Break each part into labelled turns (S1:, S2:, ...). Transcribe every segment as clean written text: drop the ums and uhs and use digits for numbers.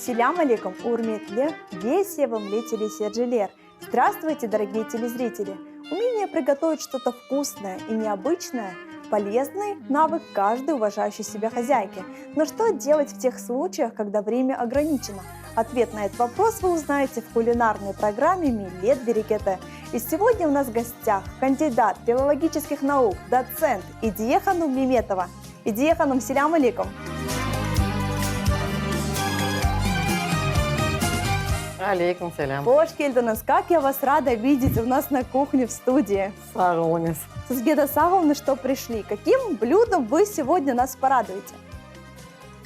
S1: Селям алейкум, урметле, весевым летели серджилер. Здравствуйте, дорогие телезрители! Умение приготовить что-то вкусное и необычное – полезный навык каждой уважающей себя хозяйки. Но что делать в тех случаях, когда время ограничено? Ответ на этот вопрос вы узнаете в кулинарной программе «Милет Берекете». И сегодня у нас в гостях кандидат филологических наук, доцент Идие Ханум Меметова. Идие Ханум, селям алейкум!
S2: Алейкум салям.
S1: Хош келдіңіз, как я вас рада видеть у нас на кухне в студии.
S2: Сағылыңыз.
S1: Сізге сағылны, что пришли. Каким блюдом вы сегодня нас порадуете?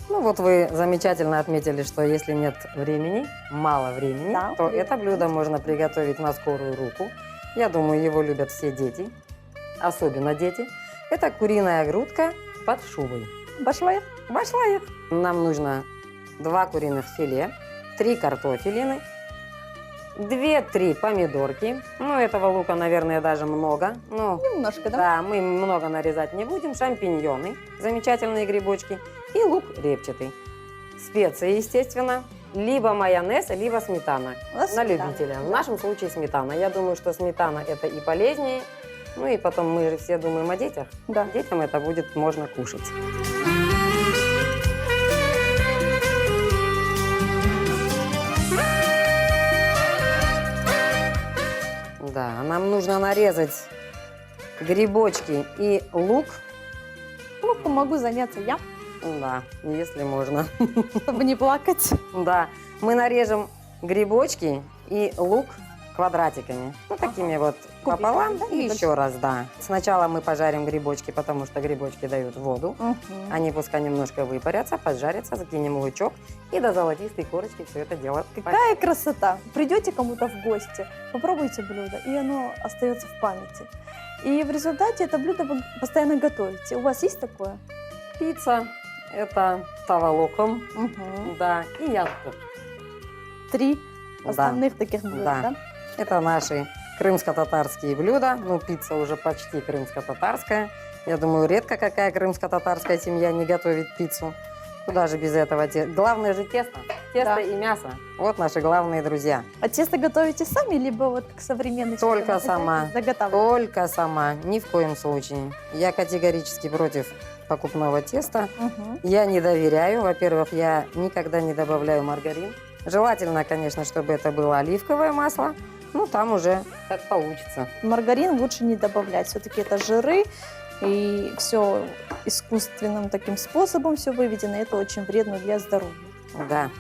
S2: Ну вот вы замечательно отметили, что если нет времени, мало времени,
S1: Да,
S2: то
S1: время.
S2: это блюдо можно приготовить на скорую руку. Я думаю, его любят все дети, особенно дети. Это куриная грудка под шубой.
S1: Башлаев?
S2: Башлаев. Нам нужно 2 куриных филе, 3 картофелины, 2-3 помидорки. Ну, этого лука, наверное, даже много. Ну,
S1: Немножко, да?
S2: да, мы много нарезать не будем. Шампиньоны, замечательные грибочки и лук репчатый. Специи, естественно, либо майонез, либо сметана.
S1: У нас
S2: На
S1: сметана.
S2: любителя. В нашем случае сметана. Я думаю, что сметана это и полезнее. Ну и потом мы же все думаем о детях.
S1: Да.
S2: Детям это будет можно кушать. Да, нам нужно нарезать грибочки и лук.
S1: Ну, помогу заняться я,
S2: Да, если можно.
S1: чтобы не плакать.
S2: Да, мы нарежем грибочки и лук квадратиками. Ну, такими вот пополам.
S1: да,
S2: И
S1: небольшие?
S2: еще раз, да. Сначала мы пожарим грибочки, потому что грибочки дают воду. Они пускай немножко выпарятся, поджарятся, закинем лучок. И до золотистой корочки все это дело.
S1: Какая красота! Придете кому-то в гости, попробуйте блюдо, и оно остается в памяти. И в результате это блюдо вы постоянно готовите. У вас есть такое?
S2: Пицца – это тавалоком, да, и янтур.
S1: 3
S2: Да.
S1: основных таких блюда,
S2: Да.
S1: да?
S2: Это наши крымско-татарские блюда. Ну, пицца уже почти крымско-татарская. Я думаю, редко какая крымско-татарская семья не готовит пиццу. Куда же без этого? Главное же тесто. Тесто
S1: Да.
S2: и мясо. Вот наши главные друзья.
S1: А тесто готовите сами, либо вот к современной
S2: Только
S1: системе
S2: сама.
S1: заготавливаете?
S2: Только сама. Ни в коем случае. Я категорически против покупного теста.
S1: Мгм.
S2: Я не доверяю. Во-первых, я никогда не добавляю маргарин. Желательно, конечно, чтобы это было оливковое масло. Ну, там уже как получится.
S1: Маргарин лучше не добавлять. Все-таки это жиры, и все искусственным таким способом все выведено. Это очень вредно для здоровья.
S2: Да,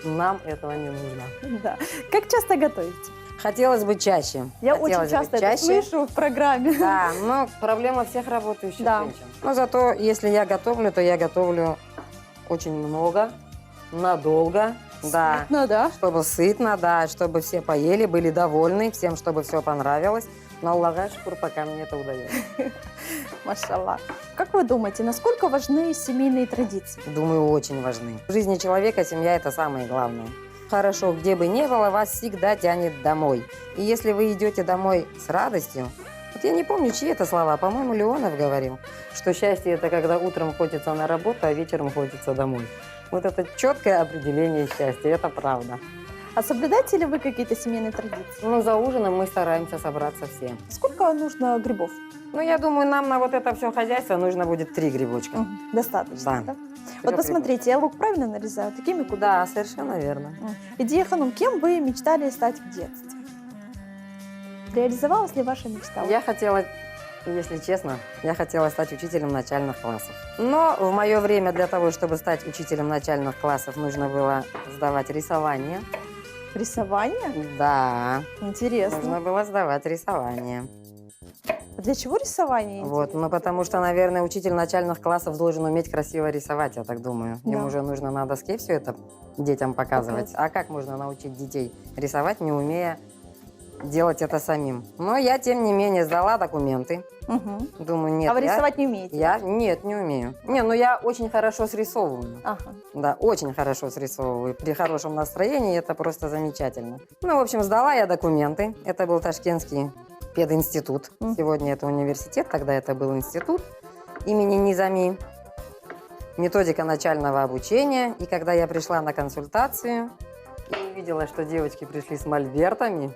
S2: нам этого не нужно.
S1: Да. Как часто готовите?
S2: Хотелось бы чаще.
S1: Я
S2: Хотелось
S1: очень
S2: бы
S1: часто это
S2: чаще.
S1: слышу в программе.
S2: Да, но проблема всех работающих
S1: Да.
S2: женщин. Но зато, если я готовлю, то я готовлю очень много, надолго. Да,
S1: Ну да.
S2: чтобы сытно, да, чтобы все поели, были довольны, всем, чтобы все понравилось. Но Аллаха шукур, пока мне это удается.
S1: Машаллах. Как вы думаете, насколько важны семейные традиции?
S2: Думаю, очень важны. В жизни человека семья – это самое главное. Хорошо, где бы ни было, вас всегда тянет домой. И если вы идете домой с радостью, вот я не помню, чьи это слова, по-моему, Леонов говорил, что счастье – это когда утром хочется на работу, а вечером хочется домой. Вот это четкое определение счастья, это правда.
S1: А соблюдаете ли вы какие-то семейные традиции?
S2: Ну, за ужином мы стараемся собраться все.
S1: Сколько нужно грибов?
S2: Ну, я думаю, нам на вот это все хозяйство нужно будет 3 грибочка.
S1: Достаточно,
S2: Да.
S1: да? Вот посмотрите, я лук правильно нарезаю? Такими кубиками?
S2: Да, совершенно верно.
S1: Идия Ханум, кем вы мечтали стать в детстве? Реализовалась ли ваша мечта?
S2: Я хотела, если честно, я хотела стать учителем начальных классов. Но в мое время для того, чтобы стать учителем начальных классов, нужно было сдавать рисование.
S1: Рисование?
S2: Да,
S1: Интересно.
S2: нужно было сдавать рисование.
S1: А для чего рисование?
S2: Вот, ну потому что, наверное, учитель начальных классов должен уметь красиво рисовать, я так думаю. Им
S1: Да.
S2: уже нужно на доске все это детям показывать. А как можно научить детей рисовать, не умея делать это самим? Но я, тем не менее, сдала документы.
S1: Мгм.
S2: Думаю, нет.
S1: А вы
S2: я-
S1: рисовать не умеете?
S2: Нет, не умею. Не, ну я очень хорошо срисовываю.
S1: Ага.
S2: Да, очень хорошо срисовываю. При хорошем настроении это просто замечательно. Ну, в общем, сдала я документы. Это был Ташкентский пединститут.
S1: Мгм.
S2: Сегодня это университет, тогда это был институт имени Низами. методика начального обучения. И когда я пришла на консультацию и увидела, что девочки пришли с мольбертами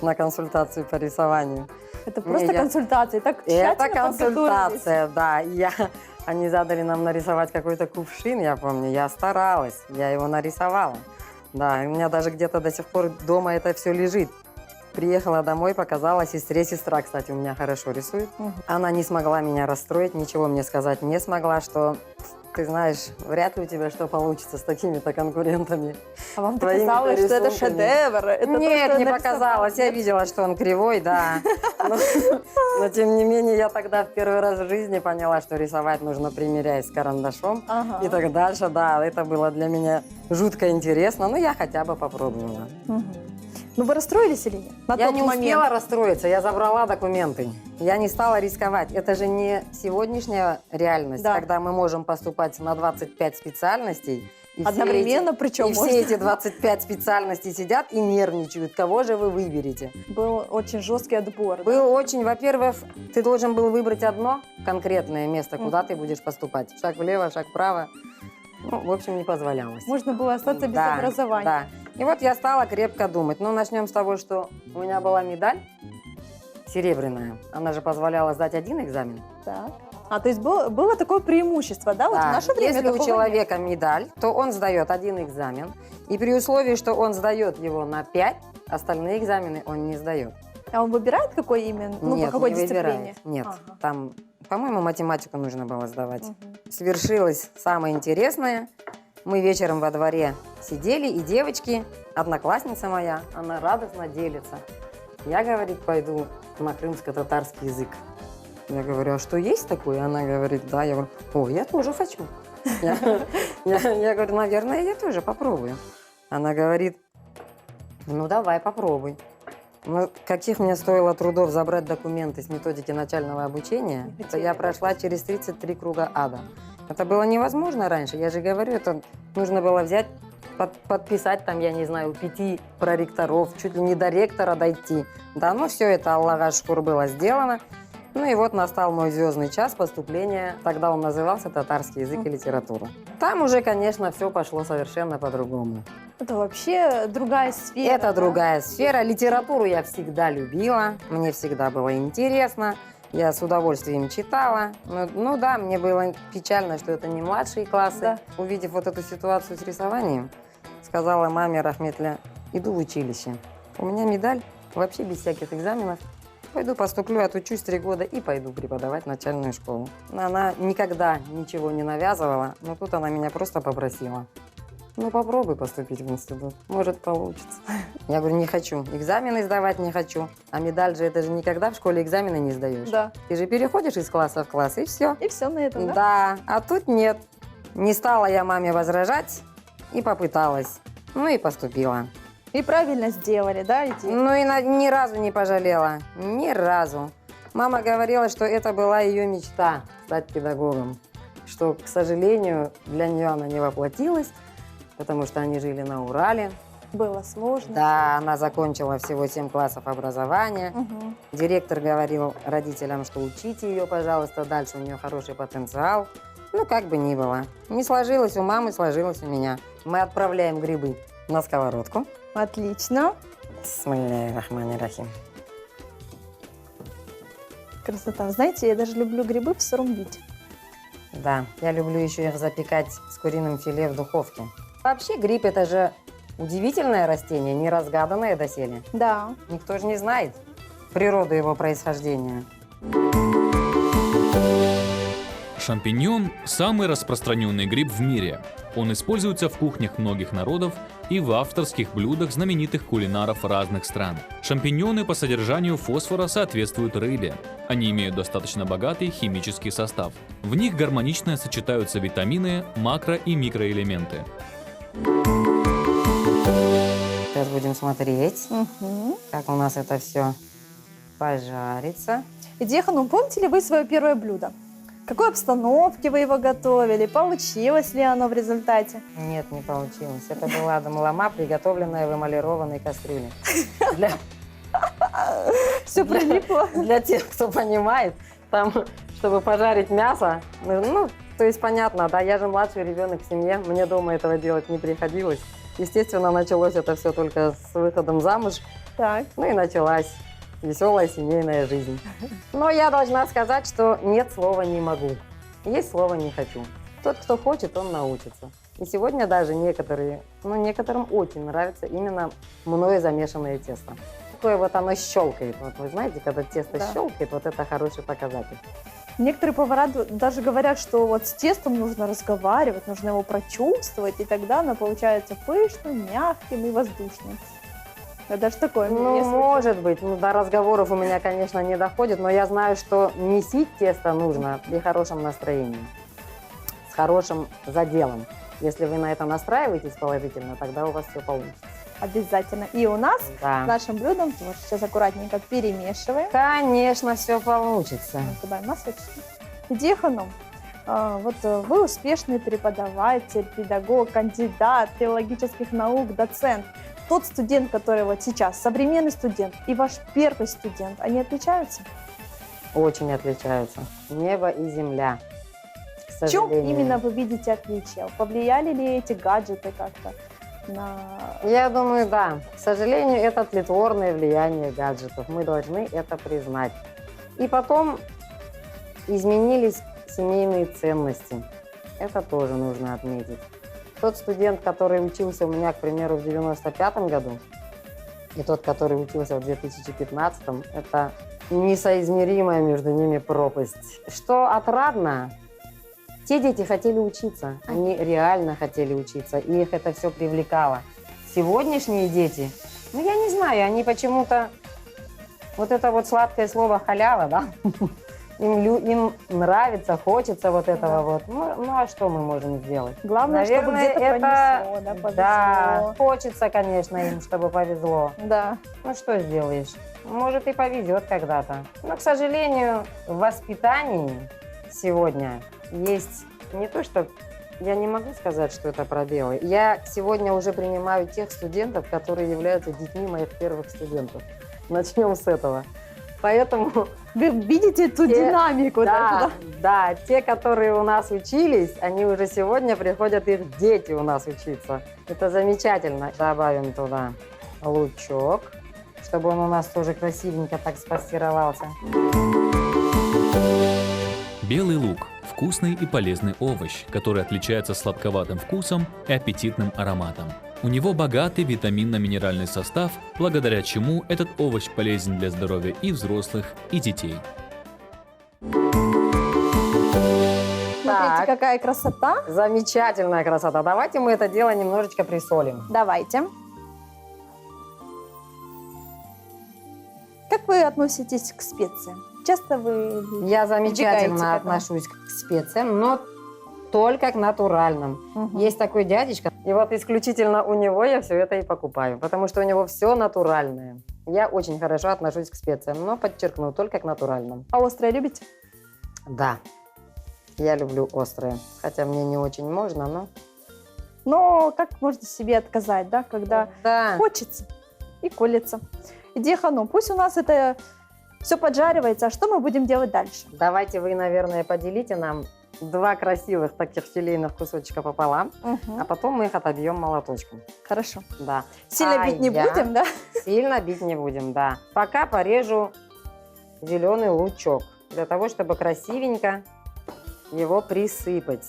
S2: на консультацию по рисованию.
S1: Это просто
S2: я-
S1: консультация, так
S2: Это
S1: тщательно
S2: консультация, да. Они задали нам нарисовать какой-то кувшин, я помню. Я старалась, я его нарисовала. Да, и у меня даже где-то до сих пор дома это все лежит. Приехала домой, показала сестре. Сестра, кстати, у меня хорошо рисует.
S1: Мгм.
S2: Она не смогла меня расстроить, ничего мне сказать не смогла, что, ты знаешь, вряд ли у тебя что получится с такими-то конкурентами.
S1: А вам
S2: твоими
S1: показалось, что это
S2: рисунками.
S1: шедевр? Это то,
S2: Нет,
S1: что
S2: не
S1: нарисовала.
S2: показалось. Я видела, что он кривой, да. Но тем не менее, я тогда в первый раз в жизни поняла, что рисовать нужно, примеряясь с карандашом.
S1: Ага.
S2: И так дальше, да, это было для меня жутко интересно. Но я хотя бы попробовала.
S1: Мгм. Ну вы расстроились или нет? На
S2: Я
S1: тот
S2: не
S1: момент.
S2: успела расстроиться, я забрала документы. Я не стала рисковать. Это же не сегодняшняя реальность,
S1: Да.
S2: когда мы можем поступать на 25 специальностей. И все
S1: Одновременно, причем
S2: и все эти 25 специальностей сидят и нервничают. Кого же вы выберете?
S1: был очень жесткий отбор. да?
S2: Был очень, во-первых, ты должен был выбрать одно конкретное место, куда ты будешь поступать. Шаг влево, шаг вправо. Ну, в общем, не позволялось.
S1: Можно было остаться без
S2: Да,
S1: образования.
S2: Да. И вот я стала крепко думать. Ну, начнем с того, что у меня была медаль серебряная. Она же позволяла сдать один экзамен.
S1: Так. То есть было такое преимущество, да? Вот в
S2: Да.
S1: наше время
S2: Если у
S1: такого
S2: человека медаль, то он сдает один экзамен. И при условии, что он сдает его на 5, остальные экзамены он не сдает.
S1: нет. А он выбирает, какой именно? Ну,
S2: Нет,
S1: по какой
S2: не
S1: дисциплине?
S2: выбирает. Нет,
S1: Ага.
S2: там, по-моему, математику нужно было сдавать.
S1: Мгм.
S2: Свершилось самое интересное. Мы вечером во дворе сидели, и девочки, одноклассница моя, она радостно делится. Я, говорит, пойду на крымско-татарский язык. Я говорю, а что есть такое? Она говорит, да. Я говорю, о, я тоже хочу. Я говорю, наверное, я тоже попробую. Она говорит, ну давай, попробуй. Ну, каких мне стоило трудов забрать документы с методики начального обучения,
S1: Не
S2: это я
S1: хотели
S2: прошла через 33 круга ада. Это было невозможно раньше, я же говорю, это нужно было взять, подписать там, я не знаю, 5 проректоров, чуть ли не до ректора дойти. Да, ну все это, Аллах шкур, было сделано. Ну и вот настал мой звездный час поступления. Тогда он назывался «Татарский язык и литература». Там уже, конечно, все пошло совершенно по-другому.
S1: Это вообще другая сфера.
S2: Это
S1: да?
S2: другая сфера. Литературу я всегда любила, мне всегда было интересно. Я с удовольствием читала. Ну да, мне было печально, что это не младшие классы.
S1: Да.
S2: Увидев вот эту ситуацию с рисованием, сказала маме Рахметля, иду в училище. У меня медаль, вообще без всяких экзаменов. Пойду поступлю, отучусь 3 года и пойду преподавать в начальную школу. Но она никогда ничего не навязывала, но тут она меня просто попросила. Ну, попробуй поступить в институт, может, получится. Я говорю, не хочу, экзамены сдавать не хочу. А медаль же, это же никогда в школе экзамены не сдаешь.
S1: Да.
S2: Ты же переходишь из класса в класс, и все.
S1: И все на этом, да?
S2: Да, а тут нет. Не стала я маме возражать и попыталась. Ну и поступила.
S1: И правильно сделали, да, идти?
S2: Ну и ни разу не пожалела. Ни разу. Мама говорила, что это была ее мечта стать педагогом. Что, к сожалению, для нее она не воплотилась, потому что они жили на Урале.
S1: Было сложно.
S2: Да, она закончила всего 7 классов образования.
S1: Мгм.
S2: Директор говорил родителям, что учите ее, пожалуйста, дальше у нее хороший потенциал. Ну, как бы ни было. Не сложилось у мамы, сложилось у меня. Мы отправляем грибы на сковородку.
S1: Отлично.
S2: Бисмилляхи рахмани рахим.
S1: Красота. Знаете, я даже люблю грибы в сыром виде.
S2: Да, я люблю еще их запекать с куриным филе в духовке. Вообще гриб – это же удивительное растение, неразгаданное доселе.
S1: Да.
S2: Никто же не знает природу его происхождения.
S3: Шампиньон – самый распространенный гриб в мире. Он используется в кухнях многих народов и в авторских блюдах знаменитых кулинаров разных стран. Шампиньоны по содержанию фосфора соответствуют рыбе. Они имеют достаточно богатый химический состав. В них гармонично сочетаются витамины, макро- и микроэлементы.
S2: Сейчас будем смотреть,
S1: Мгм.
S2: как у нас это все пожарится.
S1: Идея Ханум, помните ли вы свое первое блюдо? В какой обстановке вы его готовили? Получилось ли оно в результате?
S2: Нет, не получилось. Это была дамлама, приготовленная в эмалированной кастрюле.
S1: Все прилипло.
S2: Для тех, кто понимает, там, чтобы пожарить мясо, ну, То есть понятно, да, я же младший ребенок в семье, мне дома этого делать не приходилось. Естественно, началось это все только с выходом замуж,
S1: Так.
S2: ну и началась веселая семейная жизнь. Но я должна сказать, что нет слова «не могу», есть слово «не хочу». Тот, кто хочет, он научится. И сегодня даже некоторым очень нравится именно мною замешанное тесто. Такое вот оно щелкает. Вот вы знаете, когда тесто
S1: Да.
S2: щелкает, вот это хороший показатель.
S1: Некоторые повара даже говорят, что вот с тестом нужно разговаривать, нужно его прочувствовать, и тогда оно получается пышным, мягким и воздушным. Я даже такое
S2: Ну,
S1: мнение слышала.
S2: может быть. Ну, до разговоров у меня, конечно, не доходит, но я знаю, что месить тесто нужно при хорошем настроении, с хорошим заделом. Если вы на это настраиваетесь положительно, тогда у вас все получится.
S1: Обязательно. И у нас с
S2: Да.
S1: нашим блюдом, вот сейчас аккуратненько перемешиваем.
S2: Конечно, все получится.
S1: Добавим масочку. Идея Ханум. Вы успешный преподаватель, педагог, кандидат филологических наук, доцент. Тот студент, который вот сейчас, современный студент, и ваш первый студент, они отличаются?
S2: Очень отличаются. Небо и земля. К
S1: В чем
S2: сожалению.
S1: именно вы видите отличия? Повлияли ли эти гаджеты как-то на...
S2: Я думаю, да. К сожалению, это тлетворное влияние гаджетов. Мы должны это признать. И потом изменились семейные ценности. Это тоже нужно отметить. Тот студент, который учился у меня, к примеру, в 95-м году, и тот, который учился в 2015-м, это несоизмеримая между ними пропасть. Что отрадно, те дети хотели учиться, они реально хотели учиться, и их это все привлекало. Сегодняшние дети, ну я не знаю, они почему-то, вот это вот сладкое слово халява, да, им нравится, хочется вот этого
S1: Да.
S2: вот. Ну а что мы можем сделать?
S1: Главное, чтобы
S2: Наверное,
S1: где-то пронесло, да, повезло.
S2: да, хочется, конечно, им, чтобы повезло.
S1: Да.
S2: Ну что сделаешь? Может и повезет когда-то. Но, к сожалению, в воспитании сегодня есть не то, что... Я не могу сказать, что это пробелы. Я сегодня уже принимаю тех студентов, которые являются детьми моих первых студентов. Начнем с этого. Поэтому...
S1: Вы видите эту динамику,
S2: Да,
S1: да?
S2: да, те, которые у нас учились, они уже сегодня приходят, их дети у нас учиться. Это замечательно. Добавим туда лучок, чтобы он у нас тоже красивенько так спассировался.
S3: Белый лук – вкусный и полезный овощ, который отличается сладковатым вкусом и аппетитным ароматом. У него богатый витаминно-минеральный состав, благодаря чему этот овощ полезен для здоровья и взрослых, и детей.
S1: Смотрите,
S2: Так.
S1: какая красота.
S2: Замечательная красота. Давайте мы это дело немножечко присолим.
S1: Давайте. Как вы относитесь к специям? Часто вы...
S2: Я
S1: Прибегаете к
S2: замечательно
S1: этому.
S2: отношусь к специям, но только к натуральным.
S1: Мгм.
S2: Есть такой дядечка, и вот исключительно у него я все это и покупаю, потому что у него все натуральное. Я очень хорошо отношусь к специям, но подчеркну, только к натуральным.
S1: А острое любите?
S2: Да, я люблю острое, хотя мне не очень можно, но...
S1: Но как можно себе отказать, да, когда
S2: Да,
S1: хочется и колется. Идея Ханум. Пусть у нас это все поджаривается, а что мы будем делать дальше?
S2: давайте вы, наверное, поделите нам 2 красивых таких филейных кусочка пополам, а потом мы их отобьем молоточком.
S1: Хорошо.
S2: Да.
S1: Сильно
S2: А
S1: бить не
S2: я-
S1: будем, да?
S2: Сильно бить не будем, да. Пока порежу зеленый лучок, для того, чтобы красивенько его присыпать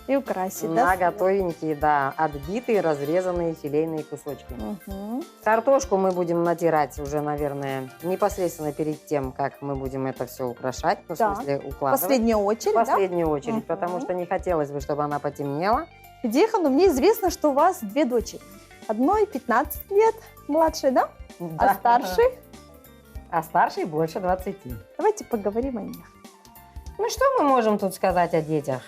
S1: И украсить,
S2: на
S1: да?
S2: готовенькие, да, отбитые, разрезанные филейные кусочки.
S1: Мгм.
S2: Картошку мы будем натирать уже, наверное, непосредственно перед тем, как мы будем это все украшать, ну, в
S1: Да.
S2: смысле
S1: В
S2: укладывать.
S1: последнюю очередь,
S2: В последнюю очередь,
S1: Мгм.
S2: потому что не хотелось бы, чтобы она потемнела.
S1: да? Идея Ханум, мне известно, что у вас 2 дочери. Одной 15 лет, младшей, да? А
S2: Да.
S1: старшей?
S2: А старшей больше 20.
S1: Давайте поговорим о них.
S2: Ну, что мы можем тут сказать о детях?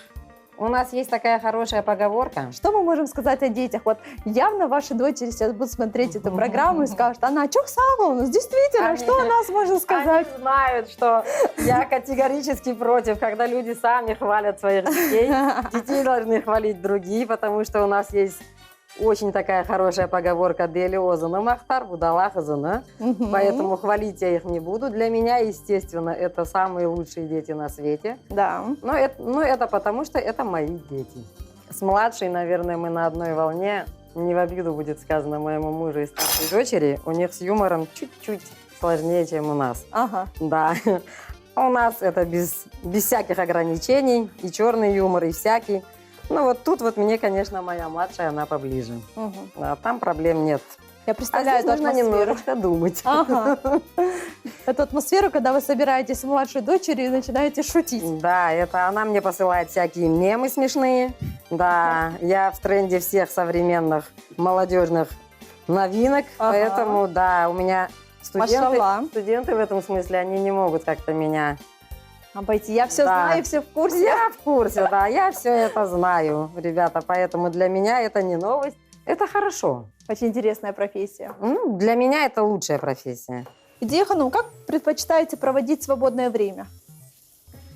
S2: У нас есть такая хорошая поговорка.
S1: Что мы можем сказать о детях? Вот явно ваши дочери сейчас будут смотреть эту программу и скажут, она что сама у нас? Действительно,
S2: Они-
S1: что о нас можно сказать?
S2: Они знают, что я категорически против, когда люди сами хвалят своих детей. Детей должны хвалить другие, потому что у нас есть очень такая хорошая поговорка Делиозана Махтар, Будалахазана.
S1: Мгм.
S2: Поэтому хвалить я их не буду. Для меня, естественно, это самые лучшие дети на свете.
S1: Да.
S2: Но это потому, что это мои дети. С младшей, наверное, мы на одной волне. Не в обиду будет сказано моему мужу и старшей дочери. У них с юмором чуть-чуть сложнее, чем у нас.
S1: Ага.
S2: Да. А у нас это без всяких ограничений. И черный юмор, и всякий. Ну вот тут вот мне, конечно, моя младшая, она поближе.
S1: Мгм.
S2: А там проблем нет.
S1: Я
S2: А
S1: представляю
S2: здесь
S1: эту
S2: нужно
S1: атмосферу.
S2: немножечко думать.
S1: Ага. Эту атмосферу, когда вы собираетесь с младшей дочерью и начинаете шутить.
S2: Да, это она мне посылает всякие мемы смешные. Да, я в тренде всех современных молодежных новинок.
S1: Ага.
S2: Поэтому, да, у меня
S1: Машалла.
S2: студенты в этом смысле, они не могут как-то меня...
S1: Обойти. Я все
S2: Да.
S1: знаю, все в курсе.
S2: Я в курсе, да, я все это знаю, ребята. Поэтому для меня это не новость, это хорошо.
S1: Очень интересная профессия.
S2: Ну, для меня это лучшая профессия.
S1: Идея Ханум, как предпочитаете проводить свободное время?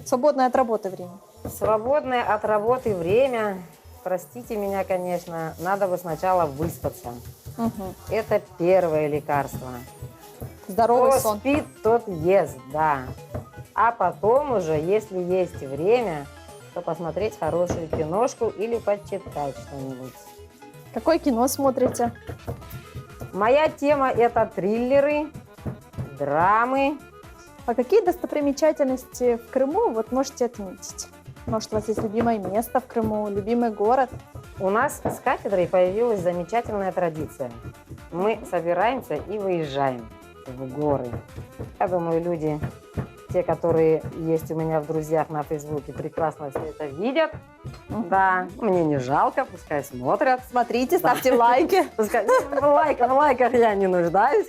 S1: Свободное от работы время.
S2: Свободное от работы время, простите меня, конечно, надо бы сначала выспаться.
S1: Мгм.
S2: Это первое лекарство.
S1: Здоровый
S2: Кто
S1: сон.
S2: спит, тот ест, да. А потом уже, если есть время, то посмотреть хорошую киношку или почитать что-нибудь.
S1: Какое кино смотрите?
S2: Моя тема – это триллеры, драмы.
S1: А какие достопримечательности в Крыму вот можете отметить? Может, у вас есть любимое место в Крыму, любимый город?
S2: У нас с кафедрой появилась замечательная традиция. Мы собираемся и выезжаем в горы. Я думаю, люди, те, которые есть у меня в друзьях на Фейсбуке, прекрасно все это видят. Да, мне не жалко, пускай смотрят.
S1: Смотрите, ставьте лайки.
S2: Пускай... В лайках я не нуждаюсь.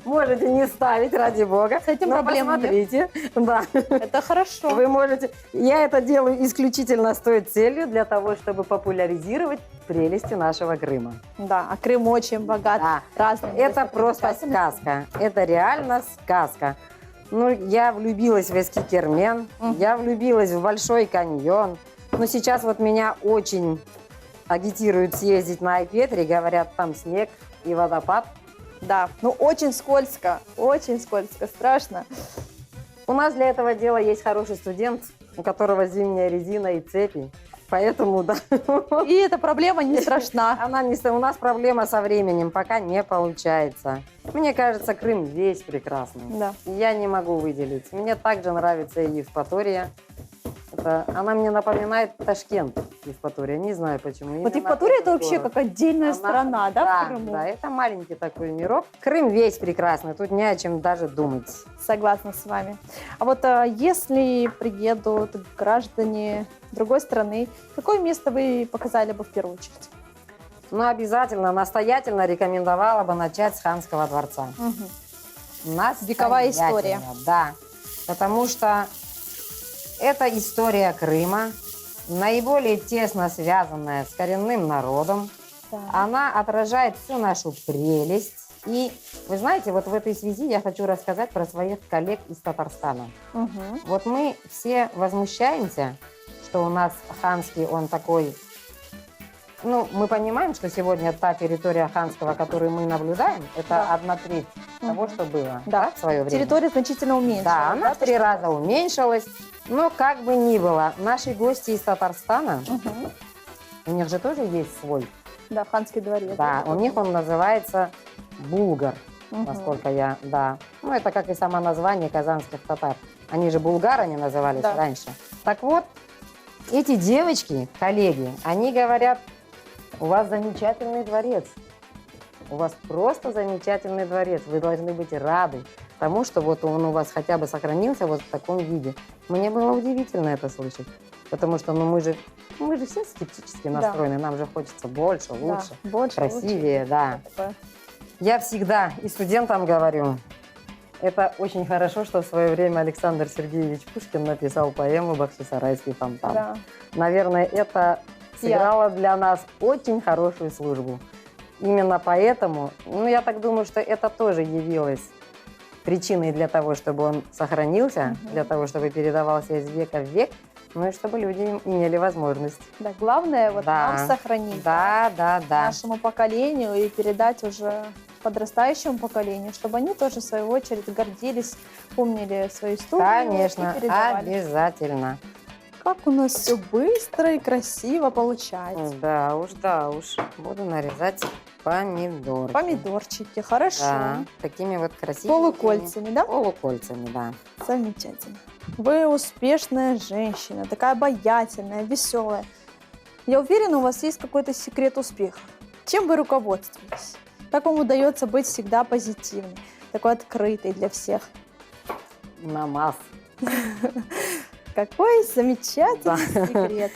S2: Можете не ставить, ради бога.
S1: С этим
S2: Но
S1: проблем нет.
S2: посмотрите. Да.
S1: Это хорошо.
S2: Вы можете... Я это делаю исключительно с той целью, для того, чтобы популяризировать прелести нашего Крыма.
S1: Да, а Крым очень богат
S2: Да.
S1: разными
S2: Это просто
S1: достопримечательностями.
S2: сказка. Это реально сказка. Ну, я влюбилась в Эскикермен,
S1: Мгм.
S2: я влюбилась в Большой каньон. Но сейчас вот меня очень агитируют съездить на Айпетри, говорят, там снег и водопад.
S1: Да, ну очень скользко, страшно.
S2: У нас для этого дела есть хороший студент, у которого зимняя резина и цепи. Поэтому, да,
S1: И эта проблема не страшна.
S2: у нас проблема со временем, пока не получается. Мне кажется, Крым весь прекрасный.
S1: Да.
S2: Я не могу выделить. Мне также нравится и Евпатория. Она мне напоминает Ташкент, Евпатория. Не знаю почему.
S1: Вот
S2: Именно
S1: Евпатория это
S2: этот
S1: вообще
S2: город.
S1: как отдельная
S2: Она-
S1: страна, да, в Крыму?
S2: Да, это маленький такой мирок. Крым весь прекрасный, тут не о чем даже думать.
S1: Согласна с вами. А вот если приедут граждане другой страны, какое место вы показали бы в первую очередь?
S2: Но обязательно, настоятельно рекомендовала бы начать с Ханского дворца.
S1: Вековая
S2: Настоятельно,
S1: история.
S2: Да, потому что это история Крыма, наиболее тесно связанная с коренным народом.
S1: Да.
S2: Она отражает всю нашу прелесть. И вы знаете, вот в этой связи я хочу рассказать про своих коллег из Татарстана.
S1: Мгм.
S2: Вот мы все возмущаемся, что у нас Ханский, он такой... Ну, мы понимаем, что сегодня та территория Ханского, которую мы наблюдаем, это
S1: Да.
S2: 1/3 того,
S1: Мгм.
S2: что было
S1: Да.
S2: в свое время.
S1: Территория значительно уменьшилась.
S2: Да, она в 3 раза уменьшилась. Но как бы ни было, наши гости из Татарстана,
S1: Мгм.
S2: у них же тоже есть свой.
S1: Да, Ханский дворец.
S2: Да, у них он называется Булгар,
S1: Мгм.
S2: насколько я, да. Ну, это как и само название казанских татар. Они же булгарами назывались
S1: Да.
S2: раньше. Так вот, эти девочки, коллеги, они говорят, у вас замечательный дворец. У вас просто замечательный дворец. Вы должны быть рады тому, что вот он у вас хотя бы сохранился вот в таком виде. Мне было удивительно это слышать. Потому что мы же все скептически
S1: Да.
S2: настроены. Нам же хочется больше,
S1: Да,
S2: лучше,
S1: больше,
S2: красивее,
S1: лучше.
S2: да.
S1: Такое.
S2: Я всегда и студентам говорю, это очень хорошо, что в свое время Александр Сергеевич Пушкин написал поэму «Бахчисарайский фонтан».
S1: Да.
S2: Наверное, это сыграло для нас очень хорошую службу. Именно поэтому, ну, я так думаю, что это тоже явилось причиной для того, чтобы он сохранился,
S1: Мгм.
S2: для того, чтобы передавался из века в век. Ну и чтобы люди имели возможность.
S1: Да, главное вот
S2: Да.
S1: нам сохранить
S2: Да,
S1: нашему поколению и передать уже подрастающему поколению, чтобы они тоже, в свою очередь, гордились, помнили свою историю
S2: Конечно,
S1: и передавали.
S2: обязательно.
S1: Как у нас все быстро и красиво получается.
S2: Да уж. Буду нарезать помидорки.
S1: Помидорчики, хорошо.
S2: Да, такими вот красивыми.
S1: Полукольцами, да?
S2: Полукольцами, да.
S1: Замечательно. Вы успешная женщина, такая обаятельная, веселая. Я уверена, у вас есть какой-то секрет успеха. Чем вы руководствуетесь? Как вам удается быть всегда позитивной, такой открытой для всех?
S2: Намаз.
S1: Какой замечательный
S2: Да.
S1: секрет.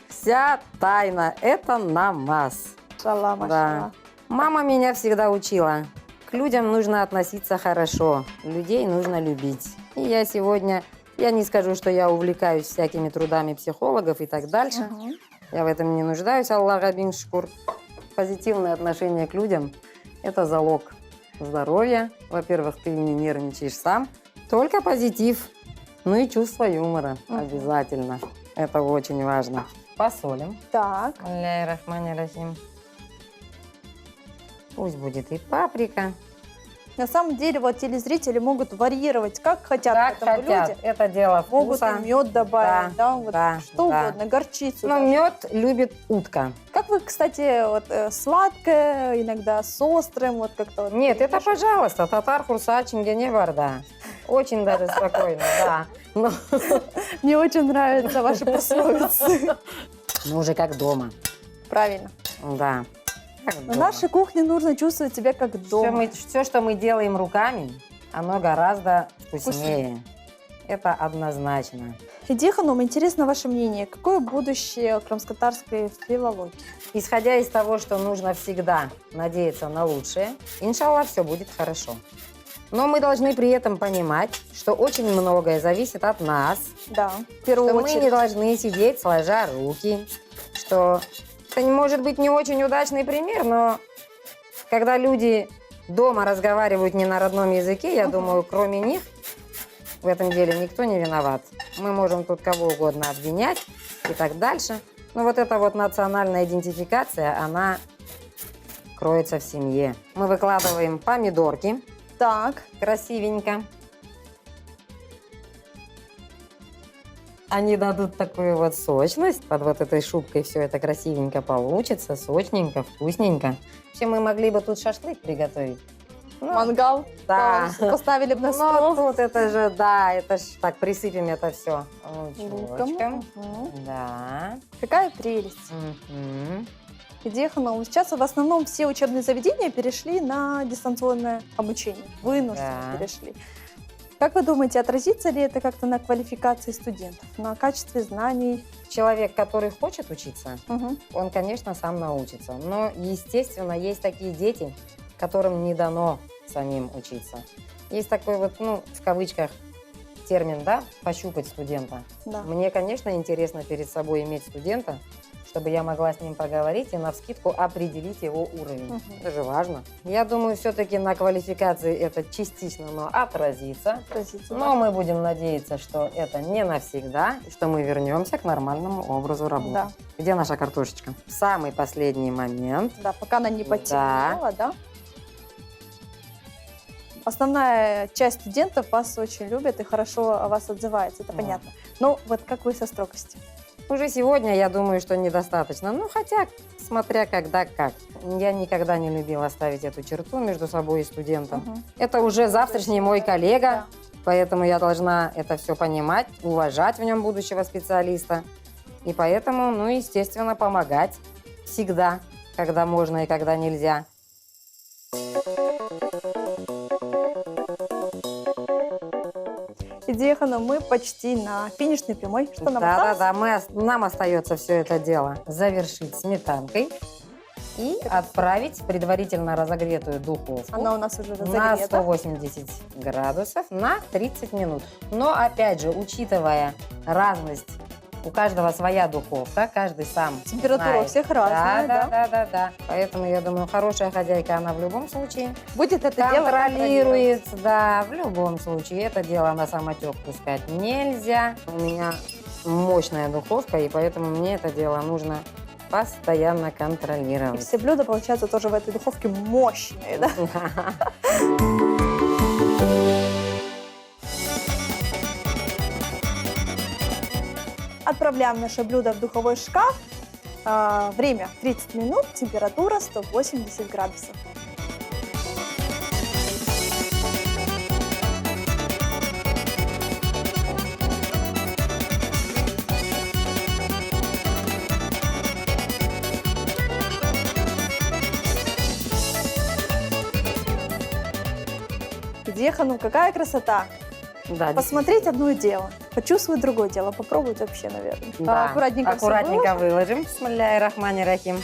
S2: Вся тайна – это намаз.
S1: Шалла, машалла.
S2: Мама меня всегда учила. К людям нужно относиться хорошо, людей нужно любить. И я сегодня, я не скажу, что я увлекаюсь всякими трудами психологов и так дальше.
S1: Мгм.
S2: Я в этом не нуждаюсь, Аллах бин шкур. Позитивное отношение к людям – это залог здоровья. Во-первых, ты не нервничаешь сам. Только позитив. Ну и чувство юмора обязательно. Это очень важно. Посолим.
S1: Так,
S2: Аллахи-рахмани-рахим. Пусть будет и паприка.
S1: на самом деле вот телезрители могут варьировать, как хотят
S2: Как
S1: в этом
S2: хотят.
S1: блюде.
S2: Это дело
S1: Могут
S2: вкуса.
S1: и мед добавить, да, вот
S2: да,
S1: что
S2: да.
S1: угодно, горчицу.
S2: Но
S1: даже.
S2: мед любит утка.
S1: Как вы, кстати, вот сладкое, иногда с острым, вот как-то вот.
S2: Нет, это
S1: перемешиваете?
S2: пожалуйста. Татар, хурса, чингене, варда. Очень даже спокойно, да. Но
S1: Мне очень нравятся ваши пословицы.
S2: ну, уже как дома.
S1: Правильно.
S2: Да. Как
S1: На
S2: дома.
S1: нашей кухне нужно чувствовать себя как дома.
S2: Все, что мы делаем руками, оно гораздо вкуснее. Это однозначно.
S1: Иди, Ханум, интересно ваше мнение. Какое будущее крымско-татарской филологии?
S2: Исходя из того, что нужно всегда надеяться на лучшее, иншаллах, все будет хорошо. Но мы должны при этом понимать, что очень многое зависит от нас,
S1: Да, в первую
S2: что мы не
S1: очередь.
S2: должны сидеть сложа руки, что это может быть не очень удачный пример, но когда люди дома разговаривают не на родном языке, я думаю, кроме них в этом деле никто не виноват. Мы можем тут кого угодно обвинять и так дальше. Но вот эта вот национальная идентификация, она кроется в семье. Мы выкладываем помидорки
S1: Так,
S2: красивенько. Они дадут такую вот сочность. Под вот этой шубкой все это красивенько получится, сочненько, вкусненько. Вообще мы могли бы тут шашлык приготовить. Ну,
S1: мангал.
S2: да.
S1: Поставили бы на
S2: Но
S1: стол.
S2: тут это же, да, это ж так, присыпем это все
S1: Луком.
S2: лучочком.
S1: Мгм.
S2: Да.
S1: Какая прелесть.
S2: Мгм.
S1: Иди, Ханум. Сейчас в основном все учебные заведения перешли на дистанционное обучение. Вынужденно
S2: Да.
S1: перешли. Как вы думаете, отразится ли это как-то на квалификации студентов, на качестве знаний?
S2: Человек, который хочет учиться,
S1: Мгм.
S2: он, конечно, сам научится. Но, естественно, есть такие дети, которым не дано самим учиться. Есть такой вот, ну, в кавычках, термин, да, пощупать студента.
S1: Да.
S2: Мне, конечно, интересно перед собой иметь студента, чтобы я могла с ним поговорить и навскидку определить его уровень.
S1: Мгм.
S2: Это же важно. Я думаю, все-таки на квалификации это частично, но отразится.
S1: Отразится,
S2: Но мы будем надеяться, что это не навсегда, и что мы вернемся к нормальному образу работы.
S1: Да.
S2: Где наша картошечка? В самый последний момент.
S1: Да, пока она не потемнела, да? Основная часть студентов вас очень любит и хорошо о вас отзывается, это
S2: Да.
S1: понятно. Но вот как вы со строгостью?
S2: Уже сегодня, я думаю, что недостаточно. Ну, хотя, смотря когда как. Я никогда не любила ставить эту черту между собой и студентом.
S1: Мгм.
S2: Это уже завтрашний мой коллега,
S1: Да.
S2: поэтому я должна это все понимать, уважать в нем будущего специалиста. И поэтому, ну, естественно, помогать всегда, когда можно и когда нельзя.
S1: Идея, Ханум, мы почти на финишной прямой. Что нам осталось?
S2: Да-да-да, нам остается все это дело завершить сметанкой и отправить в предварительно разогретую духовку.
S1: Она у нас уже
S2: На
S1: разогрета.
S2: 180 градусов на 30 минут. Но, опять же, учитывая разность, у каждого своя духовка, каждый сам
S1: Температура у
S2: знает.
S1: всех разная, да?
S2: Да. Поэтому, я думаю, хорошая хозяйка, она в любом случае
S1: Будет это дело
S2: контролирует. Да, в любом случае. Это дело на самотек пускать нельзя. У меня мощная духовка, и поэтому мне это дело нужно постоянно
S1: И
S2: контролировать.
S1: все блюда, получается, тоже в этой духовке мощные, да? Отправляем наше блюдо в духовой шкаф. Время 30 минут, температура 180 градусов. Идеха, ну какая красота!
S2: Да,
S1: Посмотреть одно дело, почувствовать другое дело, попробовать вообще, наверное.
S2: да.
S1: Аккуратненько, всё
S2: Аккуратненько
S1: выложим.
S2: выложим. Бисмилляхи рахмани рахим.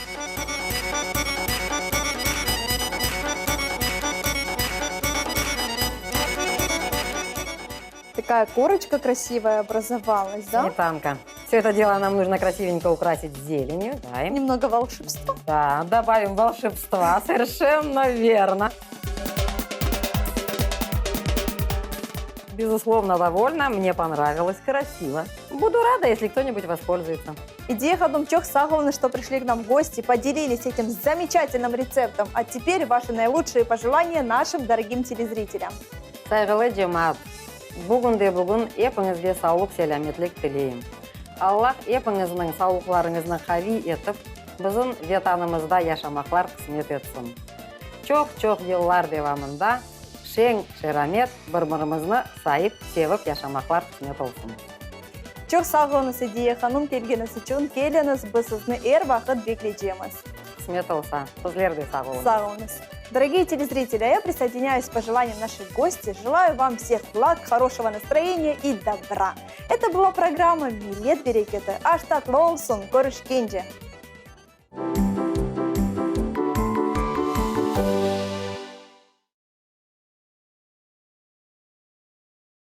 S1: Такая корочка красивая образовалась, да?
S2: Сметанка. Все это дело нам нужно красивенько украсить зеленью. Да,
S1: Немного волшебства.
S2: да, добавим волшебства. Совершенно верно. Безусловно, довольна. Мне понравилось. Красиво. Буду рада, если кто-нибудь воспользуется.
S1: Идея Думчок Саговна, что пришли к нам в гости, поделились этим замечательным рецептом. А теперь ваши наилучшие пожелания нашим дорогим телезрителям.
S2: Saygılı cemaat, bugün de bugün hepinizге sağlık, selametlik тілеймін. Аллах hepinizдің саулықтарыңызды қави етіп, біздің ветанымызда yaşamaklar kısmet etsin. Çok yıllar devamında шең, шерамет, бір-бірімізді сайып, sevip yaşamaklar kısmet olsun.
S1: Çok sağ olunuz Идея Ханум келгеніңіз үшін, келіңіз, біз сізді әр вақыт беклейміз.
S2: Кısmet olsa, sizler de sağ olun.
S1: Сау олыңыз. Дорогие телезрители, я присоединяюсь к пожеланиям наших гостей. Желаю вам всех благ, хорошего настроения и добра. Это была программа «Милет Берекеті», Аштат Лоусон, Корыш Кенже.